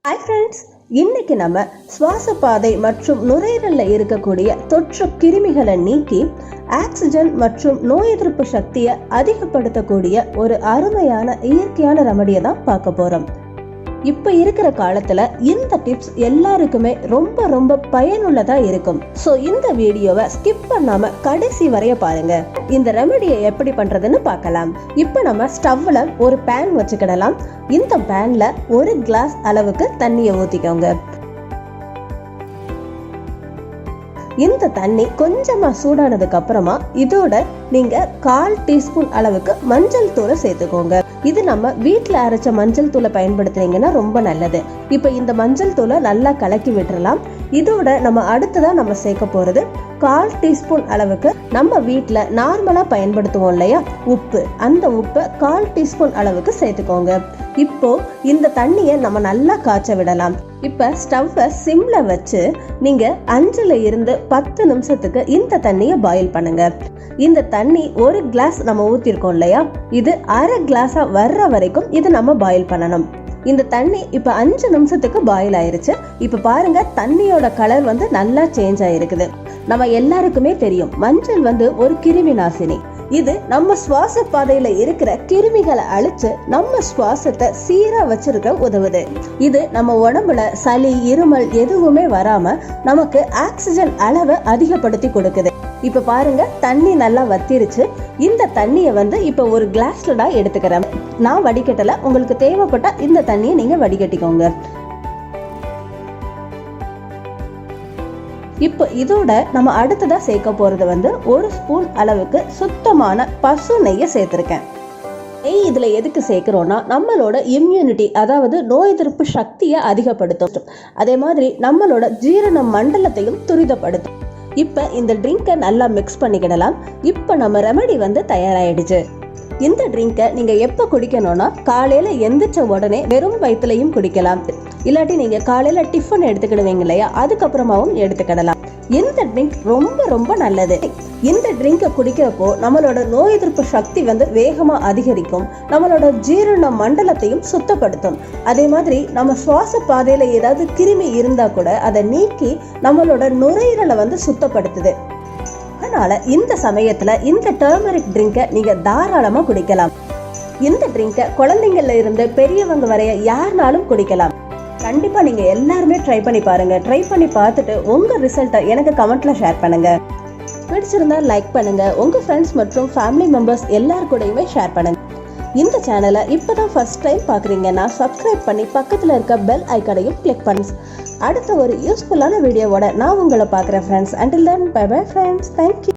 Hi friends, இன்னைக்கு நம்ம சுவாச பாதை மற்றும் நுரையீரல்ல இருக்கக்கூடிய தொற்று கிருமிகளை நீக்கி ஆக்சிஜன் மற்றும் நோய் எதிர்ப்பு சக்தியை அதிகப்படுத்தக்கூடிய ஒரு அருமையான இயற்கையான ரெமடியை தான் பார்க்க போறோம். இப்ப இருக்கிற காலத்துல இந்த டிப்ஸ் எல்லாருக்குமே ரொம்ப ரொம்ப பயனுள்ளதா இருக்கும். சோ இந்த வீடியோவை ஸ்கிப் பண்ணாம கடைசி வரைய பாருங்க. இந்த ரெமடியை எப்படி பண்றதுன்னு பார்க்கலாம். இப்ப நம்ம ஸ்டவ்ல ஒரு பேன் வச்சுக்கிடலாம். இந்த பேன்ல ஒரு கிளாஸ் அளவுக்கு தண்ணியை ஊத்திக்கோங்க. இந்த தண்ணி கொஞ்சமா சூடானதுக்கு அப்புறமா இதோட நீங்க 1/4 டீஸ்பூன் அளவுக்கு மஞ்சள் தூளை சேர்த்துக்கோங்க. இது நம்ம வீட்டுல அரைச்ச மஞ்சள் தூளை பயன்படுத்துறீங்கன்னா ரொம்ப நல்லது. இப்ப இந்த மஞ்சள் தூளை நல்லா கலக்கி விட்டுறலாம். இதோட நம்ம அடுத்ததா நம்ம சேர்க்க போறது 1/4 டீஸ்பூன் அளவுக்கு நம்ம வீட்டுல நார்மலா பயன்படுத்துவோம் இல்லையா உப்பு, அந்த உப்பை 1/4 டீஸ்பூன் அளவுக்கு சேர்த்துக்கோங்க. இப்போ இந்த தண்ணியை நம்ம நல்லா காய்ச்ச விடலாம். இப்ப ஸ்டவ்வை சிம்ல வச்சு நீங்க 5ல இருந்து 10 நிமிஷத்துக்கு இந்த தண்ணியை பாயில் பண்ணுங்க. இந்த தண்ணி ஒரு கிளாஸ் நம்ம ஊத்திருக்கோம் இல்லையா, இது அரை கிளாஸா வர்ற வரைக்கும் இது நம்ம பாயில் பண்ணணும். இந்த தண்ணி இப்ப 5 நிமிஷத்துக்கு பாயில் ஆயிருச்சு. இப்ப பாருங்க, தண்ணியோட கலர் நல்லா சேஞ்ச் ஆயிருக்குது. நம்ம எல்லாருக்குமே தெரியும், மஞ்சள் ஒரு கிருமி நாசினி. இது நம்ம சுவாச பாதையில இருக்கிற கிருமிகளை அழிச்சு நம்ம சுவாசத்தை சீரா வச்சிருக்க உதவுது. இது நம்ம உடம்புல சளி, இருமல் எதுவுமே வராம நமக்கு ஆக்சிஜன் அளவை அதிகப்படுத்தி கொடுக்குது. இப்ப பாருங்க, தண்ணி நல்லா வத்திருச்சு. இந்த தண்ணியை இப்ப ஒரு கிளாஸ்ல தான் எடுத்துக்கிறேன். நான் வடிகட்டல, உங்களுக்கு தேவைப்பட்ட இந்த தண்ணியை நீங்க வடிகட்டிக்கோங்க. இப்போ இதோட நம்ம அடுத்ததா சேர்க்க போறது 1 ஸ்பூன் அளவுக்கு சுத்தமான பசு நெய்யை சேர்த்திருக்கேன். நெய் இதுல எதுக்கு சேர்க்கிறோம்னா, நம்மளோட இம்யூனிட்டி, அதாவது நோய் எதிர்ப்பு சக்தியை அதிகப்படுத்தும். அதே மாதிரி நம்மளோட ஜீரண மண்டலத்தையும் துரிதப்படுத்தும். இப்ப இந்த ட்ரிங்கை நல்லா மிக்ஸ் பண்ணிக்கிடலாம். இப்ப நம்ம ரெமடி தயாராயிடுச்சு. இந்த ட்ரிங்கை நீங்க எப்ப குடிக்கணும்னா, காலையில எந்திரிச்ச உடனே வெறும் வயிற்றுலையும் குடிக்கலாம். இல்லாட்டி நீங்க காலையில டிஃபன் எடுத்துக்கிடுவீங்க இல்லையா, அதுக்கப்புறமாவும் எடுத்துக்கிடலாம். இந்த ட்ரிங்க் ரொம்ப ரொம்ப நல்லது. இந்த ட்ரிங்கை குடிக்கிறப்போ நம்மளோட நோய் எதிர்ப்பு சக்தி வேகமா அதிகரிக்கும். நம்மளோட ஜீரண மண்டலத்தையும் சுத்தப்படுத்தும். அதே மாதிரி நம்ம சுவாச பாதையில ஏதாவது கிருமி இருந்தா கூட அதை நீக்கி நம்மளோட நுரையீரலை சுத்தப்படுத்துது. அதனால இந்த சமயத்துல இந்த டர்மரிக் ட்ரிங்கை நீங்க தாராளமா குடிக்கலாம். இந்த ட்ரிங்கை குழந்தைங்கள்ல இருந்து பெரியவங்க வரைய யாருனாலும் குடிக்கலாம். கண்டிப்பா நீங்க எல்லாருமே ட்ரை பண்ணி பாருங்க. ட்ரை பண்ணி பார்த்துட்டு உங்க ரிசல்ட்டை எனக்கு கமெண்ட்ல ஷேர் பண்ணுங்க. பிடிச்சிருந்தா லைக் பண்ணுங்க. உங்க ஃப்ரெண்ட்ஸ் மற்றும் ஃபேமிலி மெம்பர்ஸ் எல்லார் கூடயுமே ஷேர் பண்ணுங்க. இந்த சேனலை இப்பதான் ஃபர்ஸ்ட் டைம் பாக்குறீங்கன்னா சப்ஸ்கிரைப் பண்ணி பக்கத்துல இருக்க பெல் ஐகானையும் கிளிக் பண்ணுங்க. அடுத்த ஒரு யூஸ்ஃபுல்லான வீடியோவோட நான் உங்களை பார்க்குறேன் friends. Until then, bye bye friends. Thank you.